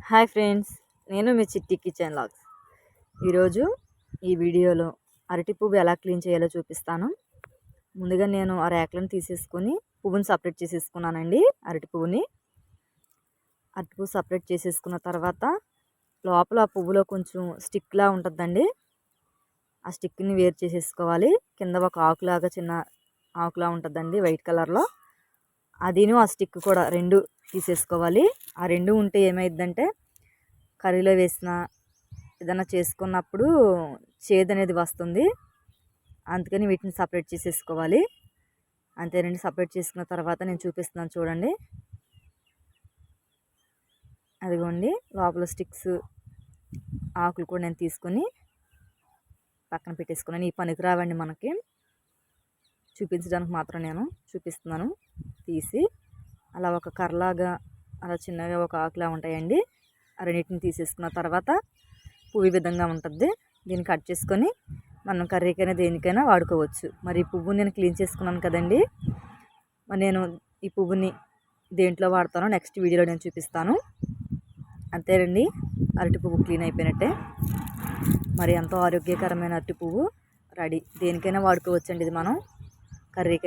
Hi friends, నేను మీ చిట్టి kitchen logs. ఈరోజు ఈ వీడియోలో అరటి పువ్వు ఎలా క్లీన్ చేయాలో చూపిస్తాను. ముందుగా నేను ఆ రేకులను తీసేసుకొని పువ్వుని సపరేట్ చేసేసుకున్నానండి. అరటి పువ్వు సపరేట్ చేసేసుకున్న తర్వాత లోపల ఆ పువ్వులో కొంచెం స్టిక్లా ఉంటుందండి. ఆ స్టిక్ని వేరు చేసేసుకోవాలి. కింద ఒక ఆకులాగా చిన్న ఆకులా ఉంటుందండి వైట్ కలర్లో. అదిను ఆ స్టిక్ కూడా రెండు తీసేసుకోవాలి. ఆ రెండు ఉంటే ఏమైందంటే కర్రీలో వేసిన ఏదైనా చేసుకున్నప్పుడు చేదు అనేది వస్తుంది. అందుకని వీటిని సపరేట్ చేసేసుకోవాలి. అంతేనండి. సపరేట్ చేసుకున్న తర్వాత నేను చూపిస్తున్నాను చూడండి. అదిగోండి లోపల స్టిక్స్ ఆకులు కూడా నేను తీసుకొని పక్కన పెట్టేసుకున్నాను. ఈ పనికి రావండి మనకి, చూపించడానికి మాత్రం నేను చూపిస్తున్నాను. తీసి అలా ఒక కర్రలాగా అలా చిన్నగా ఒక ఆకులా ఉంటాయండి. ఆ రెండింటిని తీసేసుకున్న తర్వాత పువ్వు ఈ విధంగా ఉంటుంది. దీన్ని కట్ చేసుకొని మనం కర్రీకైనా దేనికైనా వాడుకోవచ్చు. మరి ఈ పువ్వు నేను క్లీన్ చేసుకున్నాను కదండి. మరి నేను ఈ పువ్వుని దేంట్లో వాడతానో నెక్స్ట్ వీడియోలో నేను చూపిస్తాను. అంతేనండి, అరటి పువ్వు క్లీన్ అయిపోయినట్టే. మరి ఎంతో ఆరోగ్యకరమైన అరటి పువ్వు రెడీ. దేనికైనా వాడుకోవచ్చండి. ఇది మనం కర్రీకైనా